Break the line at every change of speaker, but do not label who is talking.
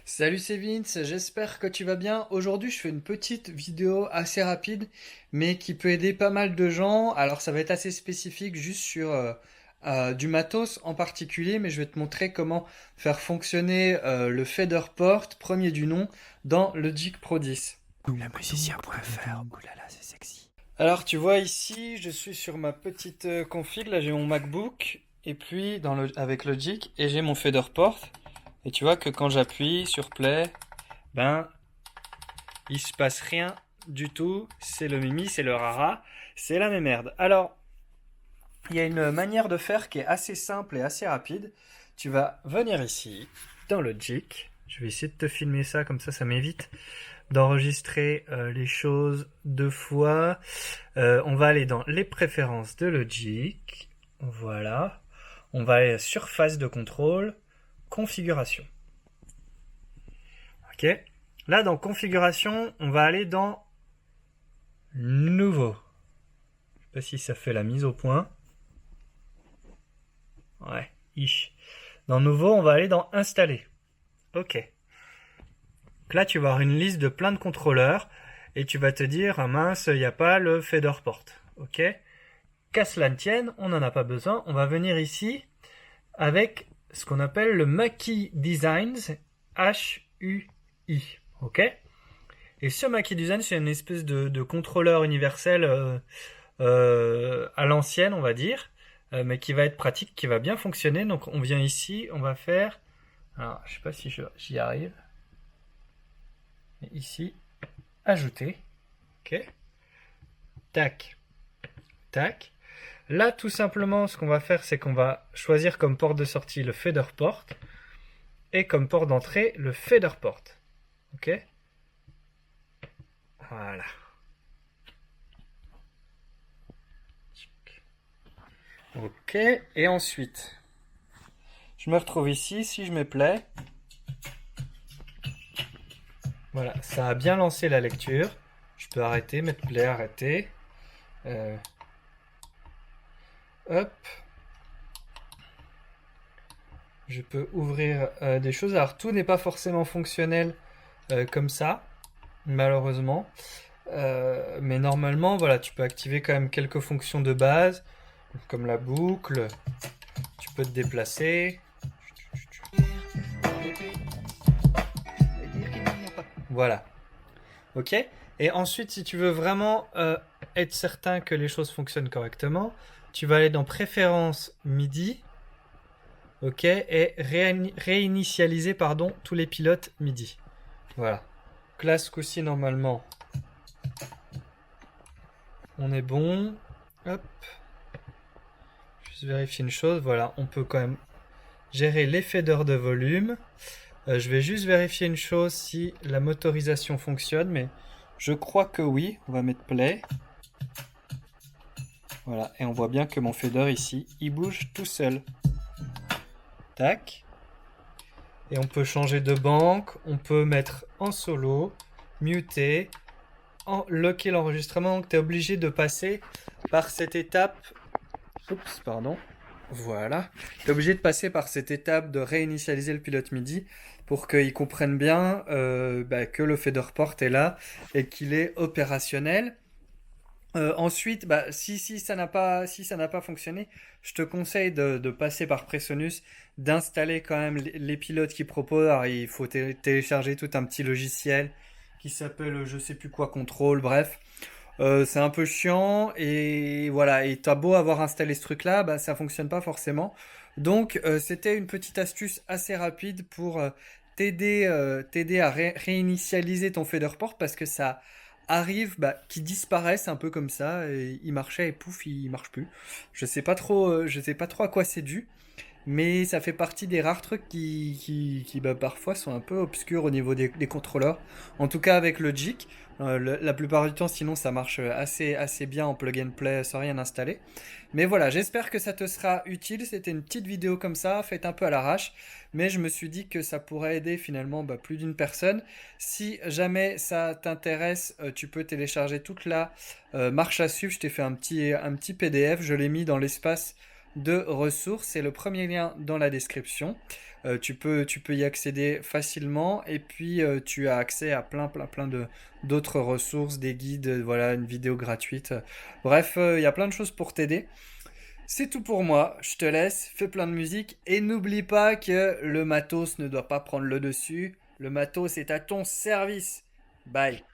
Salut, c'est Vince, j'espère que tu vas bien. Aujourd'hui, je fais une petite vidéo assez rapide, mais qui peut aider pas mal de gens. Alors, ça va être assez spécifique, juste sur du matos en particulier, mais je vais te montrer comment faire fonctionner le fader port, premier du nom, dans Logic Pro 10.
Lemusicien.fr, oulala, c'est sexy.
Alors, tu vois ici, je suis sur ma petite config. Là, j'ai mon MacBook, et puis avec Logic, et j'ai mon fader port. Et tu vois que quand j'appuie sur Play, ben il se passe rien du tout, c'est le mimi, c'est le rara, c'est la même merde. Alors, il y a une manière de faire qui est assez simple et assez rapide. Tu vas venir ici, dans Logic. Je vais essayer de te filmer ça, comme ça m'évite d'enregistrer les choses deux fois. On va aller dans les préférences de Logic. Voilà. On va aller à surface de contrôle, configuration. Ok. Là, dans configuration, on va aller dans nouveau. Je sais pas si ça fait la mise au point. Ouais, ish. Dans nouveau, on va aller dans installer. Ok. Donc là, tu vas avoir une liste de plein de contrôleurs et tu vas te dire, ah mince, il n'y a pas le fader port. Ok. Qu'à cela ne tienne, on n'en a pas besoin. On va venir ici avec ce qu'on appelle le Mackie Designs HUI. Ok. Et ce Mackie Design, c'est une espèce de contrôleur universel à l'ancienne, on va dire, mais qui va être pratique, qui va bien fonctionner. Donc on vient ici, on va faire, alors je sais pas si j'y arrive, mais ici, ajouter, ok, tac, tac. Là, tout simplement, ce qu'on va faire, c'est qu'on va choisir comme port de sortie le fader port et comme port d'entrée le fader port, ok. Voilà. Ok, et ensuite, je me retrouve ici, si je mets play, voilà, ça a bien lancé la lecture. Je peux arrêter, mettre play, arrêter. Euh, hop. Je peux ouvrir des choses. Alors tout n'est pas forcément fonctionnel comme ça, malheureusement. Mais normalement, voilà, tu peux activer quand même quelques fonctions de base, comme la boucle. Tu peux te déplacer. Voilà. Ok. Et ensuite, si tu veux vraiment être certain que les choses fonctionnent correctement, tu vas aller dans Préférences MIDI. Ok. Et réinitialiser pardon, tous les pilotes MIDI. Voilà. Classe coup-ci, normalement, on est bon. Hop. Juste vérifier une chose. Voilà, on peut quand même gérer les faders de volume. Je vais juste vérifier une chose si la motorisation fonctionne, mais je crois que oui. On va mettre play. Voilà, et on voit bien que mon fader ici, il bouge tout seul. Tac. Et on peut changer de banque, on peut mettre en solo, muter, locker l'enregistrement. Donc tu es obligé de passer par cette étape. Oups, pardon. Voilà. Tu es obligé de passer par cette étape de réinitialiser le pilote MIDI pour qu'il comprenne bien que le fader port est là et qu'il est opérationnel. Ensuite, si ça n'a pas fonctionné, je te conseille de passer par Presonus, d'installer quand même les pilotes qu'ils proposent. Alors, il faut télécharger tout un petit logiciel qui s'appelle je sais plus quoi contrôle, bref. C'est un peu chiant et voilà, et t'as beau avoir installé ce truc-là, bah ça fonctionne pas forcément. Donc c'était une petite astuce assez rapide pour t'aider à réinitialiser ton fader port parce que ça arrive qu'il disparaisse un peu comme ça et il marchait et pouf, il marche plus. Je sais pas trop à quoi c'est dû. Mais ça fait partie des rares trucs qui parfois sont un peu obscurs au niveau des contrôleurs. En tout cas avec Logic. La plupart du temps, sinon, ça marche assez bien en plug and play sans rien installer. Mais voilà, j'espère que ça te sera utile. C'était une petite vidéo comme ça, faite un peu à l'arrache. Mais je me suis dit que ça pourrait aider finalement plus d'une personne. Si jamais ça t'intéresse, tu peux télécharger toute la marche à suivre. Je t'ai fait un petit PDF. Je l'ai mis dans l'espace de ressources. C'est le premier lien dans la description. Tu peux y accéder facilement et puis tu as accès à plein d'autres ressources, des guides, voilà, une vidéo gratuite. Bref, il y a plein de choses pour t'aider. C'est tout pour moi, je te laisse, fais plein de musique et n'oublie pas que le matos ne doit pas prendre le dessus. Le matos est à ton service. Bye.